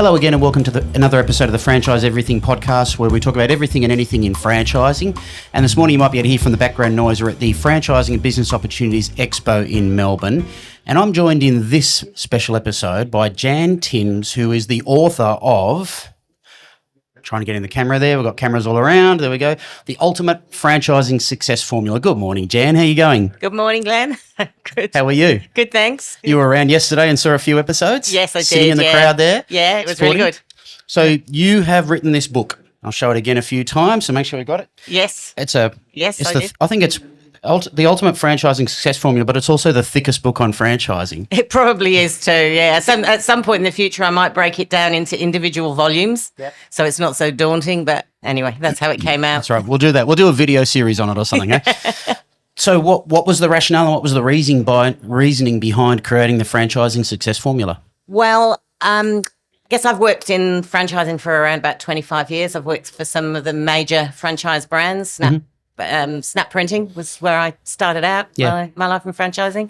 Hello again and welcome to another episode of the Franchise Everything podcast, where we talk about everything and anything in franchising. And this morning you might be able to hear from the background noise, we're at the Franchising and Business Opportunities Expo in Melbourne. And I'm joined in this special episode by Jan Timms, who is the author of... Trying to get in the camera there. We've got cameras all around. There we go. The Ultimate Franchising Success Formula. Good morning, Jan. How are you going? Good morning, Glenn. Good. How are you? Good, thanks. You were around yesterday and saw a few episodes? Yes, I did. Sitting in the crowd there? Yeah, it was supporting. really good. So you have written this book. I'll show it again a few times, so make sure you got it. Yes. Yes, I did. I think it's the Ultimate Franchising Success Formula, but it's also the thickest book on franchising. It probably is too, yeah. At some point in the future, I might break it down into individual volumes, so it's not so daunting. But anyway, that's how it came out. That's right. We'll do that. We'll do a video series on it or something. Eh? So what was the rationale and what was the reasoning behind creating the Franchising Success Formula? Well, I guess I've worked in franchising for around about 25 years. I've worked for some of the major franchise brands. Snap Printing was where I started out my life in franchising.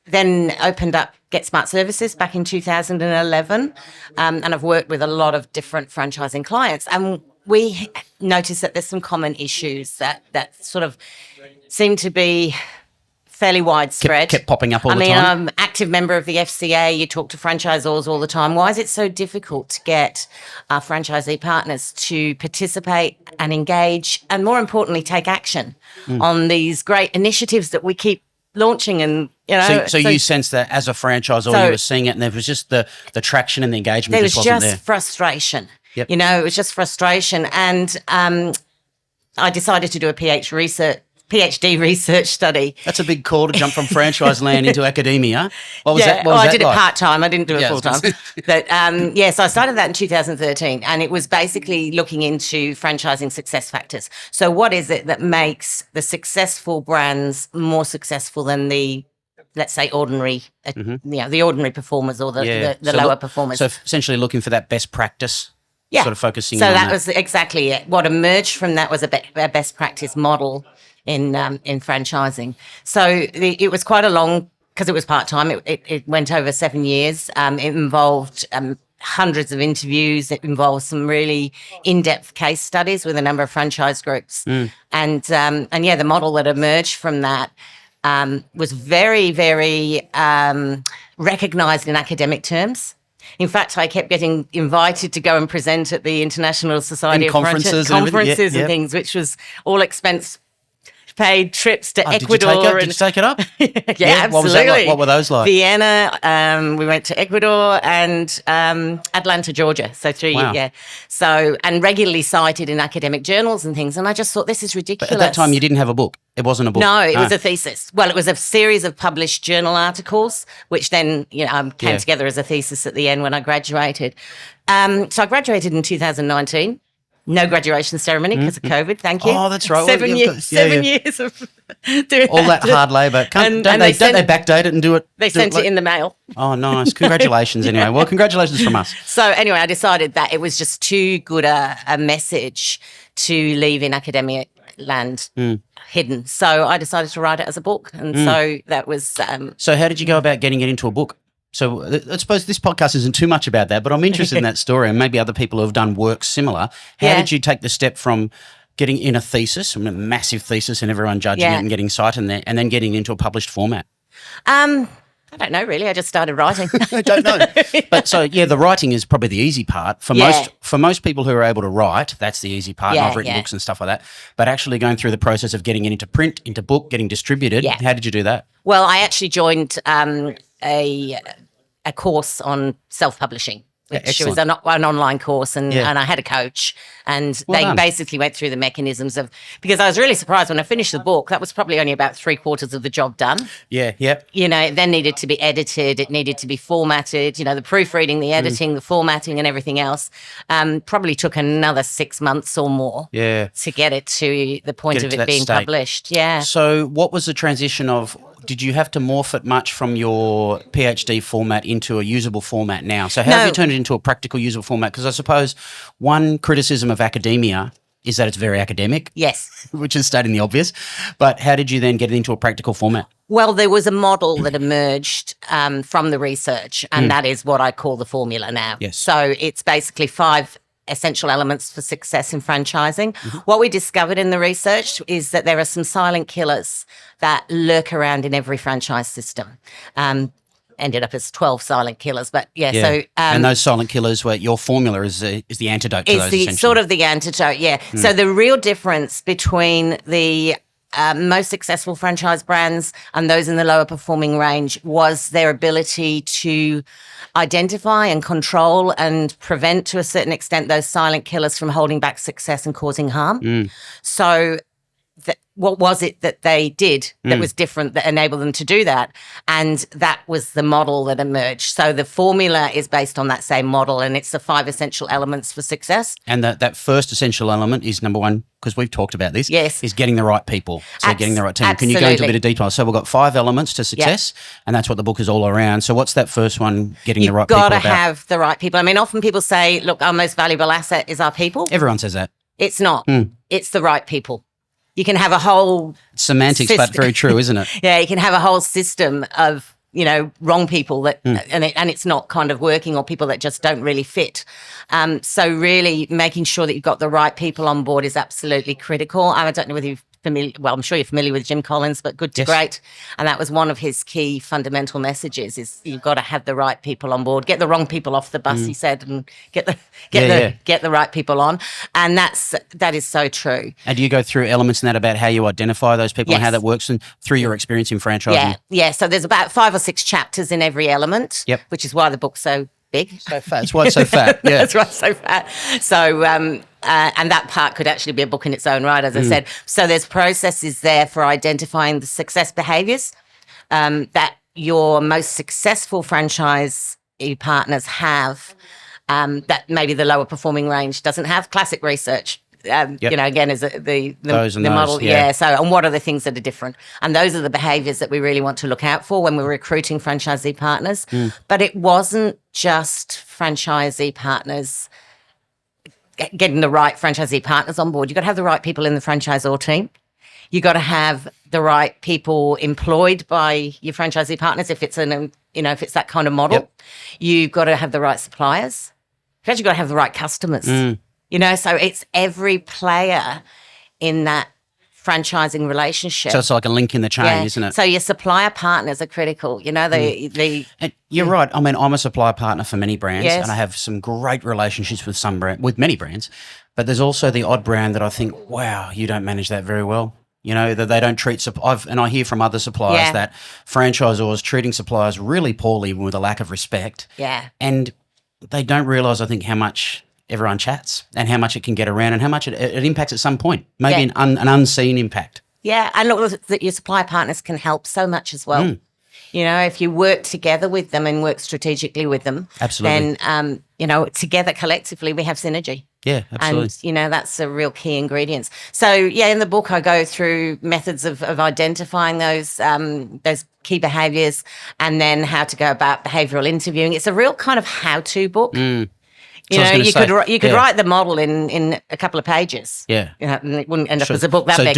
Then opened up Get Smart Services back in 2011, and I've worked with a lot of different franchising clients. And we noticed that there's some common issues that sort of seem to be fairly widespread. Kept popping up all the time. I'm an active member of the FCA. You talk to franchisors all the time. Why is it so difficult to get our franchisee partners to participate and engage and, more importantly, take action on these great initiatives that we keep launching? And so you sense that as a franchisor, you were seeing it, and there was just the traction and the engagement. There was wasn't there. Frustration. Yep. It was just frustration, and I decided to do a PhD research study. That's a big call to jump from franchise land into academia. What was that? I did it part-time. I didn't do it full-time. But, so I started that in 2013, and it was basically looking into franchising success factors. So what is it that makes the successful brands more successful than the, let's say, ordinary, the ordinary performers or the lower performers? So essentially looking for that best practice. Yeah. Sort of focusing on that. So that was exactly it. What emerged from that was a best practice model in franchising. So it was quite a long, because it was part-time, it went over 7 years. It involved hundreds of interviews. It involved some really in-depth case studies with a number of franchise groups. And the model that emerged from that was very, very recognised in academic terms. In fact, I kept getting invited to go and present at the International Society of conferences and things, which was all expense paid trips to Ecuador. Did you take it up? Absolutely. What was that like? What were those like? Vienna, we went to Ecuador and Atlanta, Georgia. So and regularly cited in academic journals and things. And I just thought, this is ridiculous. But at that time, you didn't have a book. It wasn't a book. No, it was a thesis. Well, it was a series of published journal articles, which then came together as a thesis at the end when I graduated. So I graduated in 2019. No graduation ceremony because of COVID, thank you. Oh, that's right. 7 years of doing all that hard labour. Don't they backdate it and do it? They sent it in the mail. Oh, nice. Congratulations anyway. Well, congratulations from us. So anyway, I decided that it was just too good a message to leave in academic land hidden. So I decided to write it as a book. And so that was... So how did you go about getting it into a book? So I suppose this podcast isn't too much about that, but I'm interested in that story, and maybe other people who have done work similar. How did you take the step from getting in a thesis, a massive thesis, and everyone judging it and getting cited there, and then getting into a published format? I don't know, really. I just started writing. I don't know. But the writing is probably the easy part. For most people who are able to write, that's the easy part. And I've written books and stuff like that. But actually going through the process of getting it into print, into book, getting distributed, how did you do that? Well, I actually joined a course on self-publishing, which was an online course, and I had a coach, and they basically went through the mechanisms of, because I was really surprised when I finished the book, that was probably only about 3/4 of the job done. Yeah. It then needed to be edited, it needed to be formatted, the proofreading, the editing, the formatting and everything else. Probably took another 6 months or more to get it to the point of it being published. Yeah. So what was the transition of... Did you have to morph it much from your PhD format into a usable format now? So how have you turned it into a practical, usable format? Because I suppose one criticism of academia is that it's very academic. Yes. Which is stating the obvious. But how did you then get it into a practical format? Well, there was a model that emerged from the research, and that is what I call the formula now. Yes. So it's basically 5 essential elements for success in franchising. What we discovered in the research is that there are some silent killers that lurk around in every franchise system. Ended up as 12 silent killers, but so and those silent killers, where your formula is the antidote to those. Is the sort of the antidote, yeah. So the real difference between the most successful franchise brands and those in the lower performing range was their ability to identify and control and prevent, to a certain extent, those silent killers from holding back success and causing harm. So what was it that they did that was different that enabled them to do that? And that was the model that emerged. So the formula is based on that same model, and it's the 5 essential elements for success. And that first essential element is number 1, because we've talked about this, yes, is getting the right people. So getting the right team. Absolutely. Can you go into a bit of detail? So we've got 5 elements to success, and that's what the book is all around. So what's that first one, getting the right people about? You've got to have the right people. I mean, often people say, look, our most valuable asset is our people. Everyone says that. It's not. It's the right people. You can have a whole semantics, system. but very true, isn't it? Yeah, you can have a whole system of, wrong people that, and it's not kind of working, or people that just don't really fit. So really making sure that you've got the right people on board is absolutely critical. I don't know whether you've I'm sure you're familiar with Jim Collins, but good to great. And that was one of his key fundamental messages: is you've got to have the right people on board. Get the wrong people off the bus, he said, and get the right people on. And that is so true. And do you go through elements in that about how you identify those people and how that works, and through your experience in franchising? Yeah. So there's about 5 or 6 chapters in every element. Yep. Which is why the book's so big. So fat. That's why it's so fat. Yeah. That's why it's so fat. So, and that part could actually be a book in its own right, as I said. So there's processes there for identifying the success behaviours that your most successful franchise partners have, that maybe the lower performing range doesn't have. Classic research. Again, is the model. Yeah. So, and what are the things that are different? And those are the behaviours that we really want to look out for when we're recruiting franchisee partners. But it wasn't just franchisee partners, getting the right franchisee partners on board. You've got to have the right people in the franchisor team. You've got to have the right people employed by your franchisee partners if it's if it's that kind of model. You've got to have the right suppliers. You've actually got to have the right customers. So it's every player in that franchising relationship. So it's like a link in the chain, isn't it? So your supplier partners are critical. And you're right. I mean, I'm a supplier partner for many brands, and I have some great relationships with many brands. But there's also the odd brand that I think, wow, you don't manage that very well. That they don't treat and I hear from other suppliers that franchisors treating suppliers really poorly with a lack of respect. Yeah. And they don't realise, I think, how much everyone chats and how much it can get around and how much it impacts at some point, maybe an unseen impact. Yeah, and look, that your supply partners can help so much as well. If you work together with them and work strategically with them, absolutely. Then, together collectively we have synergy. Yeah, absolutely. And, that's a real key ingredient. So, in the book I go through methods of identifying those key behaviours, and then how to go about behavioural interviewing. It's a real kind of how-to book. You could write the model in a couple of pages. Yeah. And it wouldn't end up as a book that big. So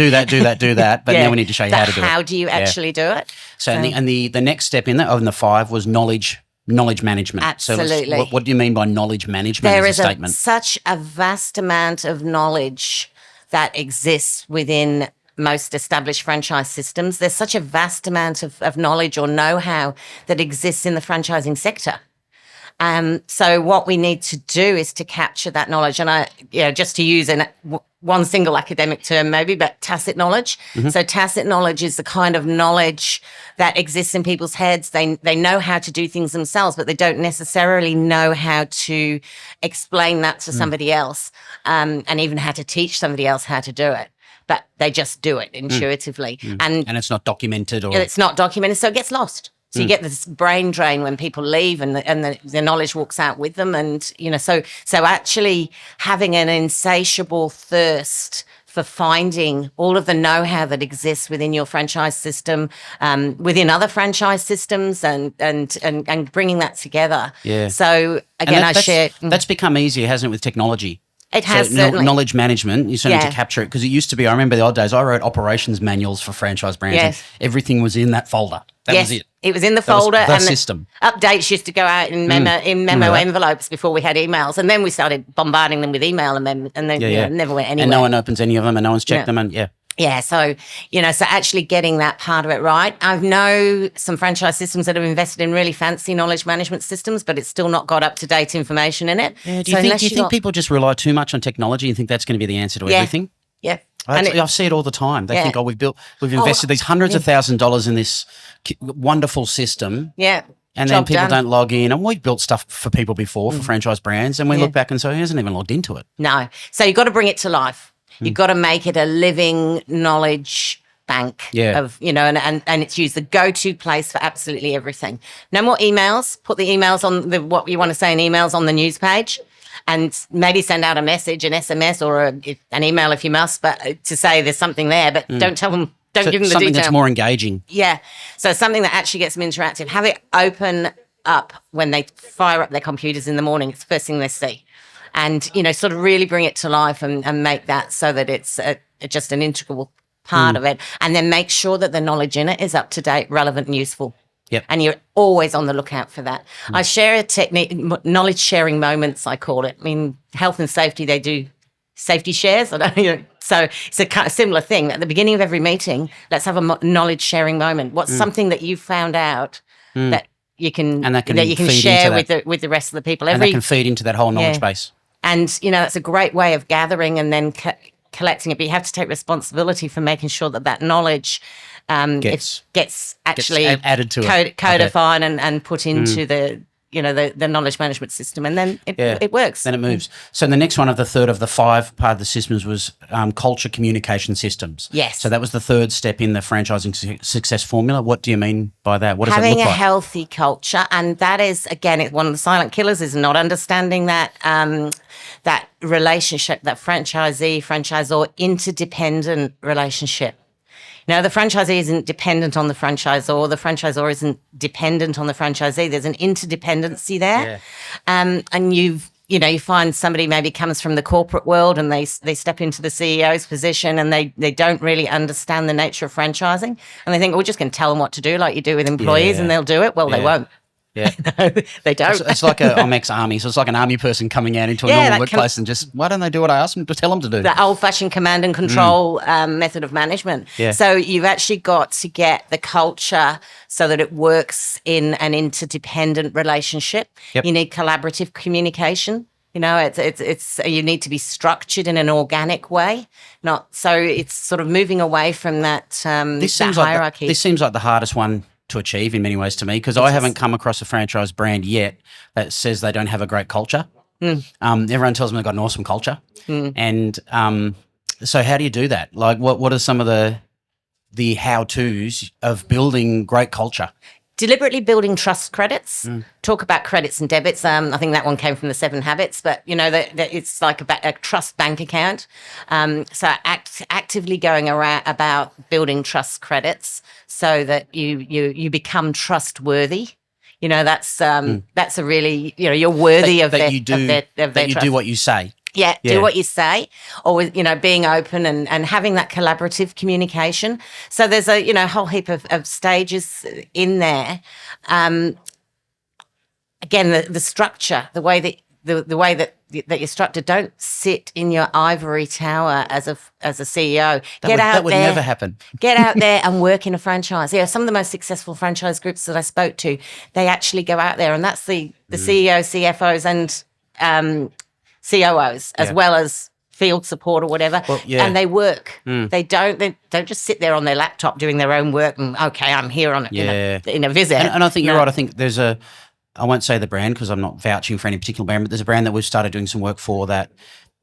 do that. But now we need to show you how to do it. How do you actually do it? So, and the next step in the 5 was knowledge management. Absolutely. So what do you mean by knowledge management there as a statement? Such a vast amount of knowledge that exists within most established franchise systems. There's such a vast amount of knowledge or know-how that exists in the franchising sector. So what we need to do is to capture that knowledge, and just to use one single academic term maybe, but tacit knowledge. So tacit knowledge is the kind of knowledge that exists in people's heads. They know how to do things themselves, but they don't necessarily know how to explain that to somebody else, and even how to teach somebody else how to do it. But they just do it intuitively. And it's not documented, it's not documented, so it gets lost. So you get this brain drain when people leave, and the knowledge walks out with them. And, so actually having an insatiable thirst for finding all of the know-how that exists within your franchise system, within other franchise systems, and bringing that together. Yeah. So again, that's become easier, hasn't it, with technology? It has So certainly. knowledge management, you certainly need Yeah. to capture it, because it used to be, I remember the old days, I wrote operations manuals for franchise brands. Yes. And everything was in that folder. That was it. It was in the That was folder, the and system. the updates used to go out in memo that. envelopes before we had emails, and then we started bombarding them with email, and then never went anywhere. And no one opens any of them, and no one's checked Yeah. them, and Yeah, so so actually getting that part of it right. I know some franchise systems that have invested in really fancy knowledge management systems, but it's still not got up to date information in it. Do you think people just rely too much on technology and think that's going to be the answer to everything? Yeah. I see it all the time. They think, we've invested these hundreds of $1,000s in this wonderful system. Yeah. And then people don't log in. And we've built stuff for people before, for franchise brands, and we look back and say, he hasn't even logged into it. No. So you've got to bring it to life. You've got to make it a living knowledge bank of, and it's used the go-to place for absolutely everything. No more emails. Put the emails on what you want to say in emails on the news page, and maybe send out a message, an SMS or an email if you must, but to say there's something there, but don't tell them, don't give them the something detail. That's more engaging. Yeah. So something that actually gets them interactive. Have it open up when they fire up their computers in the morning. It's the first thing they see. And, sort of really bring it to life and make that so that it's just an integral part of it. And then make sure that the knowledge in it is up to date, relevant and useful. Yep. And you're always on the lookout for that. I share a technique, knowledge sharing moments, I call it. I mean, health and safety, they do safety shares. So it's a kind of similar thing. At the beginning of every meeting, let's have a knowledge sharing moment. What's something that you've found out that you can share with the rest of the people? And that can feed into that whole knowledge base. And, that's a great way of gathering and then collecting it. But you have to take responsibility for making sure that knowledge gets actually added to it. Codified and put into the knowledge management system. And then it works. Then it moves. So the next one of the third of the 5 part of the systems was culture communication systems. Yes. So that was the third step in the franchising success formula. What do you mean by that? What does it look like? Having a healthy culture. And that is, again, one of the silent killers is not understanding that that relationship, that franchisor interdependent relationship. The franchisee isn't dependent on the franchisor. The franchisor isn't dependent on the franchisee. There's an interdependency there. Yeah. And you find somebody maybe comes from the corporate world and they step into the CEO's position and they don't really understand the nature of franchising. And they think, we're just going to tell them what to do like you do with employees and they'll do it. Well, they won't. Yeah. No, they don't. It's like I'm ex-army, so it's like an army person coming out into a normal workplace and just, why don't they do what I ask them to tell them to do? The old-fashioned command and control method of management. Yeah. So you've actually got to get the culture so that it works in an interdependent relationship. Yep. You need collaborative communication. It's you need to be structured in an organic way. It's sort of moving away from that hierarchy. This seems like the hardest one to achieve in many ways to me, because I haven't come across a franchise brand yet that says they don't have a great culture. Everyone tells me they've got an awesome culture. And so how do you do that? Like what are some of the how-tos of building great culture? Deliberately building trust credits. Talk about credits and debits. I think that one came from the 7 Habits, but that it's like a trust bank account. So actively going around about building trust credits so that you become trustworthy. That's a really you're worthy of their trust. Do what you say. Yeah, do what you say, or being open and having that collaborative communication. So there's a whole heap of stages in there. Again, the structure, the way that you're structured. Don't sit in your ivory tower as a CEO. That would never happen. Get out there and work in a franchise. Yeah, some of the most successful franchise groups that I spoke to, they actually go out there, and that's the CEOs, CFOs, and COOs, as well as field support or whatever, and they work. They don't just sit there on their laptop doing their own work and, okay, I'm here on in a visit. And I think you're right. I think there's I won't say the brand because I'm not vouching for any particular brand, but there's a brand that we've started doing some work for that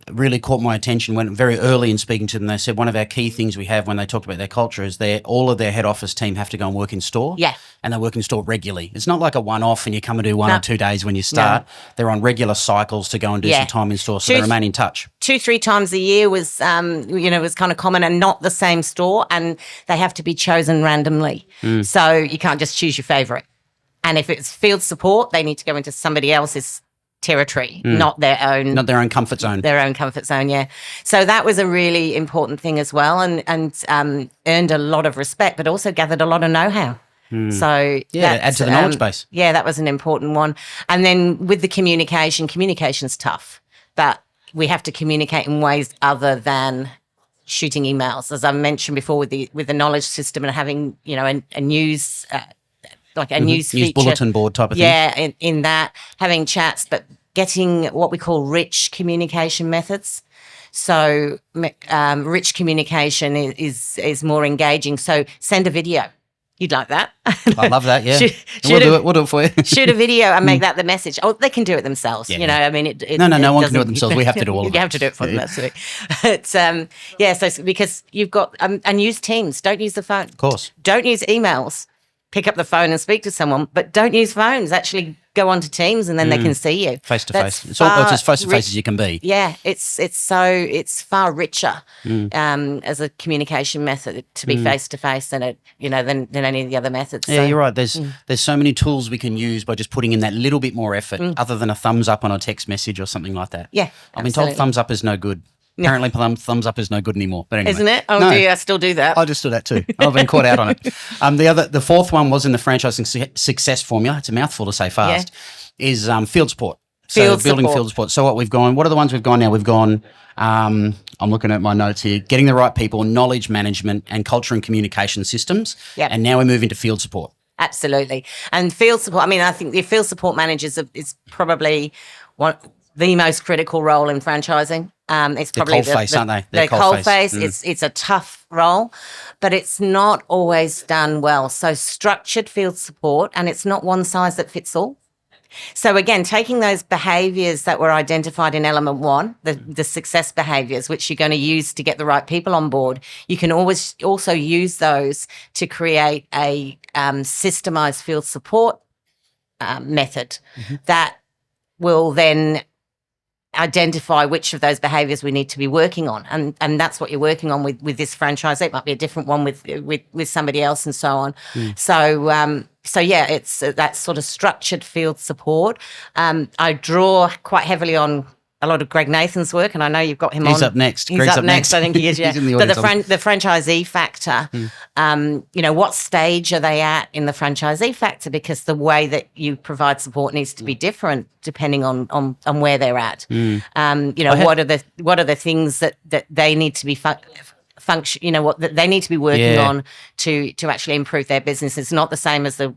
really caught my attention when very early in speaking to them. They said one of our key things we have when they talk about their culture is all of their head office team have to go and work in store. Yeah. And they work in store regularly. It's not like a one-off and you come and do 1 or 2 days when you start. No. They're on regular cycles to go and do some time in store, so they remain in touch. 2-3 times a year was kind of common, and not the same store, and they have to be chosen randomly. So you can't just choose your favourite. And if it's field support, they need to go into somebody else's territory, not their own. Not their own comfort zone. Their own comfort zone, yeah. So that was a really important thing as well, and earned a lot of respect, but also gathered a lot of know-how. So yeah, add to the knowledge base. Yeah, that was an important one. And then with the communication's tough, but we have to communicate in ways other than shooting emails, as I mentioned before, with the knowledge system and having a news news feature, bulletin board type of thing. Yeah, in that, having chats, but getting what we call rich communication methods. So rich communication is more engaging. So send a video. You'd like that? I love that. Yeah, we'll do it for you. Shoot a video and make that the message. Oh, they can do it themselves. Yeah. I mean, no one can do it themselves. We have to do all of it. You have to do it for them. Absolutely. But so because you've got and use Teams. Don't use the phone. Of course. Don't use emails. Pick up the phone and speak to someone, but don't use phones. Actually go onto Teams and then they can see you. Face to face. It's as face to face as you can be. Yeah, it's far richer as a communication method to be face to face than than any of the other methods. Yeah, you're right. There's so many tools we can use by just putting in that little bit more effort, other than a thumbs up on a text message or something like that. Yeah, I've been told thumbs up is no good. Apparently, thumbs up is no good anymore. But anyway, isn't it? Oh, dear, I still do that. I just do that too. I've been caught out on it. The fourth one was in the franchising success formula. It's a mouthful to say fast. Yeah. Is field support. Building field support. So what are the ones we've gone now? We've gone. I'm looking at my notes here. Getting the right people, knowledge management, and culture and communication systems. Yep. And now we move into field support. Absolutely. And field support. I mean, I think the field support managers is probably the most critical role in franchising. It's probably the coalface, aren't they? The coalface. It's a tough role, but it's not always done well. So structured field support, and it's not one size that fits all. So again, taking those behaviours that were identified in element 1, the success behaviours, which you're going to use to get the right people on board, you can always also use those to create a systemised field support method that will then identify which of those behaviours we need to be working on, and that's what you're working on with this franchisee. It might be a different one with somebody else, and so on. So yeah, it's that sort of structured field support. I draw quite heavily on a lot of Greg Nathan's work, and I know you've got him on. He's up next. He's up next. I think he is. Yeah. But the franchisee factor. What stage are they at in the franchisee factor? Because the way that you provide support needs to be different depending on where they're at. What are the things that they need to be function? What that they need to be working on to actually improve their business. It's not the same as the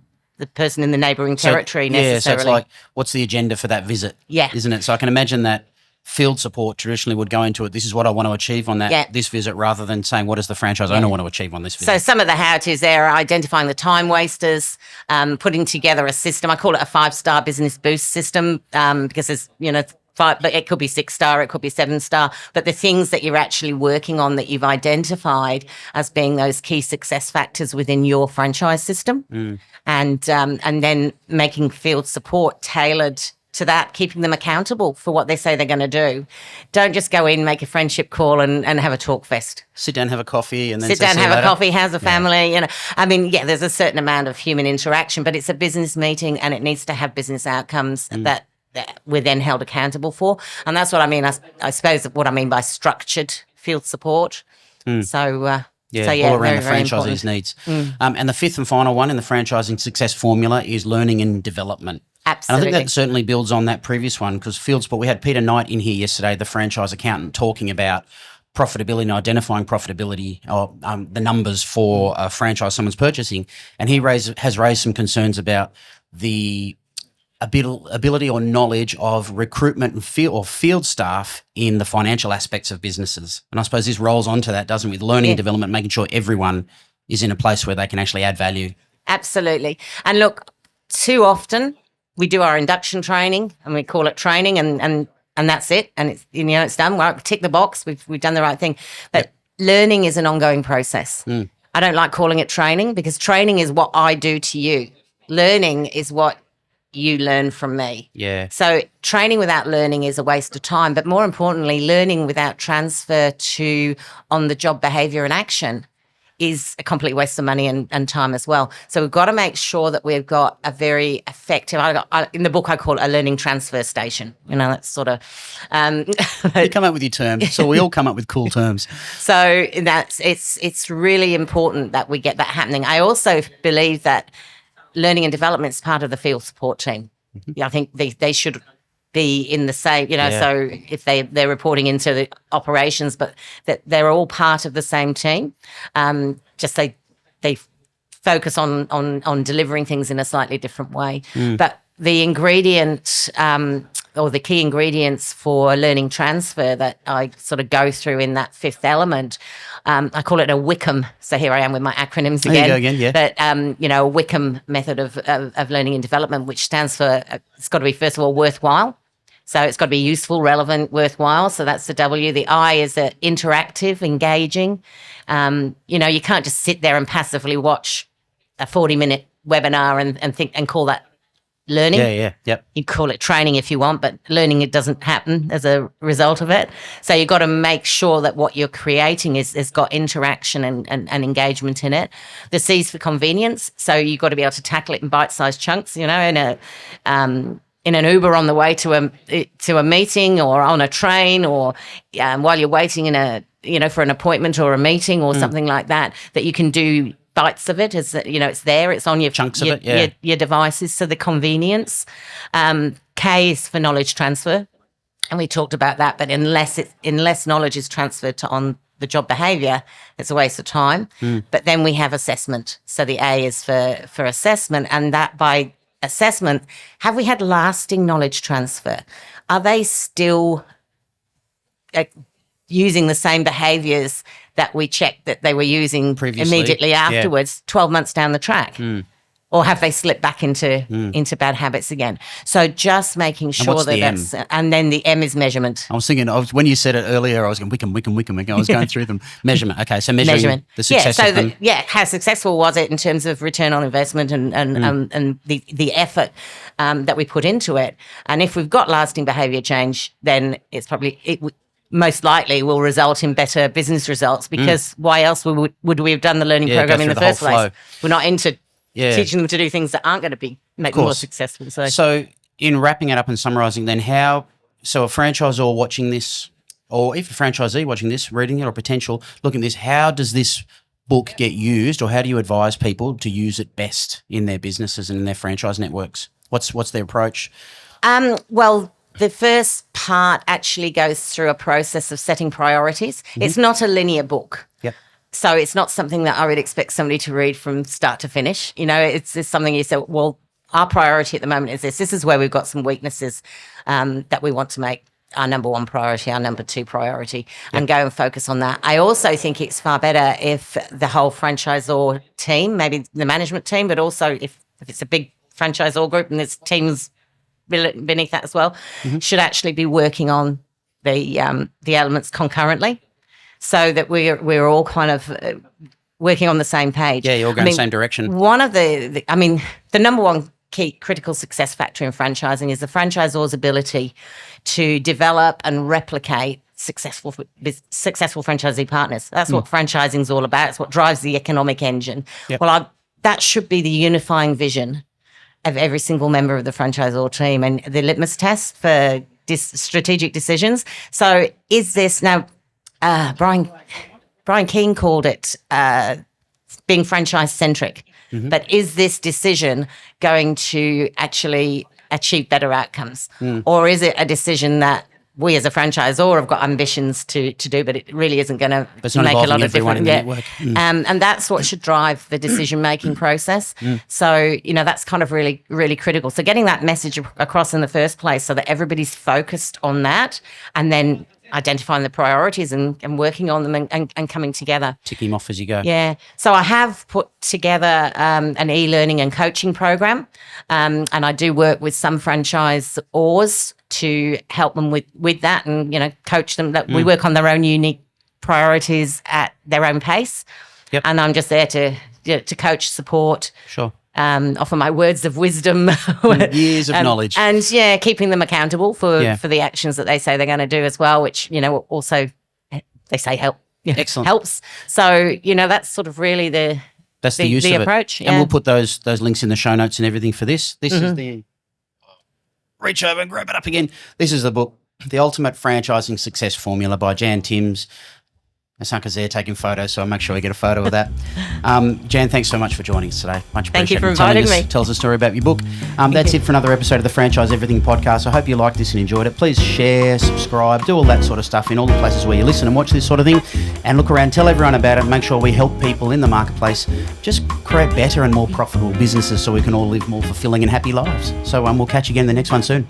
person in the neighbouring territory necessarily. So it's like, what's the agenda for that visit? Yeah, isn't it? So I can imagine that field support traditionally would go into it. This is what I want to achieve on this visit, rather than saying, what does the franchise owner want to achieve on this visit? So some of the how-tos there are identifying the time wasters, putting together a system. I call it a 5-star business boost system because there's, 5, but it could be 6-star, it could be 7-star. But the things that you're actually working on that you've identified as being those key success factors within your franchise system, and then making field support tailored to that, keeping them accountable for what they say they're going to do. Don't just go in, make a friendship call and have a talk fest. Sit down, have a coffee, and then sit down, have a coffee. How's the family? I mean, there's a certain amount of human interaction, but it's a business meeting and it needs to have business outcomes that we're then held accountable for. And that's what I mean. I suppose what I mean by structured field support. So all around the franchisee's needs. And the fifth and final one in the franchising success formula is learning and development. Absolutely. And I think that certainly builds on that previous one, because field support, we had Peter Knight in here yesterday, the franchise accountant, talking about profitability and identifying profitability, or the numbers for a franchise someone's purchasing. And he has raised some concerns about the ability or knowledge of recruitment and field staff in the financial aspects of businesses. And I suppose this rolls onto that, doesn't it, with learning and development, making sure everyone is in a place where they can actually add value. Absolutely. And look, too often we do our induction training and we call it training and that's it. And it's, it's done. Well, tick the box. We've done the right thing. But learning is an ongoing process. I don't like calling it training, because training is what I do to you. Learning is what you learn from me. Yeah. So training without learning is a waste of time, but more importantly, learning without transfer to on-the-job behaviour and action is a complete waste of money and time as well. So we've got to make sure that we've got a very effective, in the book I call it a learning transfer station. That's sort of... you come up with your terms. So we all come up with cool terms. So it's really important that we get that happening. I also believe that learning and development is part of the field support team. I think they should be in the same, so if they're reporting into the operations, but that they're all part of the same team. Just they focus on delivering things in a slightly different way. But the ingredient or the key ingredients for learning transfer that I sort of go through in that fifth element, I call it a WICKAM. So here I am with my acronyms again. There you go again, yeah. But, a WICKAM method of learning and development, which stands for, it's got to be, first of all, worthwhile. So it's got to be useful, relevant, worthwhile. So that's the W. The I is interactive, engaging. You can't just sit there and passively watch a 40-minute webinar and think and call that learning. Yep. You call it training if you want, but learning, it doesn't happen as a result of it. So you've got to make sure that what you're creating has got interaction and engagement in it. The C is for convenience. So you've got to be able to tackle it in bite-sized chunks, in an Uber on the way to a meeting, or on a train, or while you're waiting for an appointment or a meeting or something like that you can do bites of it. It's there, it's on your chunks of it, your devices. So the convenience. K is for knowledge transfer, and we talked about that. But unless knowledge is transferred to on the job behaviour, it's a waste of time. But then we have assessment. So the A is for assessment, and that by assessment, have we had lasting knowledge transfer? Are they still using the same behaviours that we checked that they were using previously, immediately afterwards, 12 months down the track? Or have they slipped back into bad habits again? So just making sure that's... And then the M is measurement. I was thinking, when you said it earlier, I was going, WICKAM. I was going through them. Measurement. Okay, so measuring the success of them. How successful was it in terms of return on investment and the effort that we put into it? And if we've got lasting behaviour change, then it's probably... most likely will result in better business results, because why else would we have done the learning program in the first place? We're not into teaching them to do things that aren't going to make them more successful. So in wrapping it up and summarising then, a franchisor watching this, or if a franchisee watching this, reading it, or potential looking at this, how does this book get used, or how do you advise people to use it best in their businesses and in their franchise networks? What's their approach? The first part actually goes through a process of setting priorities. It's not a linear book. Yep. So it's not something that I would expect somebody to read from start to finish. It's something you say, well, our priority at the moment is this. This is where we've got some weaknesses that we want to make our number one priority, our number two priority, and go and focus on that. I also think it's far better if the whole franchisor team, maybe the management team, but also if it's a big franchisor group and there's teams beneath that as well, should actually be working on the elements concurrently, so that we're all kind of working on the same page. Yeah, you're all going the same direction. One of the number one key critical success factor in franchising is the franchisor's ability to develop and replicate successful franchisee partners. That's what franchising is all about. It's what drives the economic engine. Yep. Well, that should be the unifying vision of every single member of the franchisor team, and the litmus test for strategic decisions. So is this now, Brian Keane called it being franchise-centric, but is this decision going to actually achieve better outcomes? Or is it a decision that we as a franchisor have got ambitions to do, but it really isn't going to make a lot of difference. And that's what should drive the decision-making process. So, that's kind of really, really critical. So getting that message across in the first place so that everybody's focused on that, and then identifying the priorities and working on them and coming together. Ticking them off as you go. Yeah. So I have put together an e-learning and coaching program, and I do work with some franchisors to help them with that, and coach them. That we work on their own unique priorities at their own pace. Yep. And I'm just there to coach, support. Sure. Offer my words of wisdom, years of knowledge, and keeping them accountable for the actions that they say they're going to do as well, which also they say help Excellent. helps. So, that's sort of really That's the use of approach. it. And we'll put those links in the show notes and everything for this. This is the reach over and grab it up again. This is the book, The Ultimate Franchising Success Formula by Jan Timms. Asanka's there taking photos, so I'll make sure we get a photo of that. Jan, thanks so much for joining us today. Much appreciated. Thank you for inviting me. Tell us a story about your book. That's it for another episode of the Franchise Everything podcast. I hope you liked this and enjoyed it. Please share, subscribe, do all that sort of stuff in all the places where you listen and watch this sort of thing. And look around, tell everyone about it. Make sure we help people in the marketplace just create better and more profitable businesses so we can all live more fulfilling and happy lives. So we'll catch you again in the next one soon.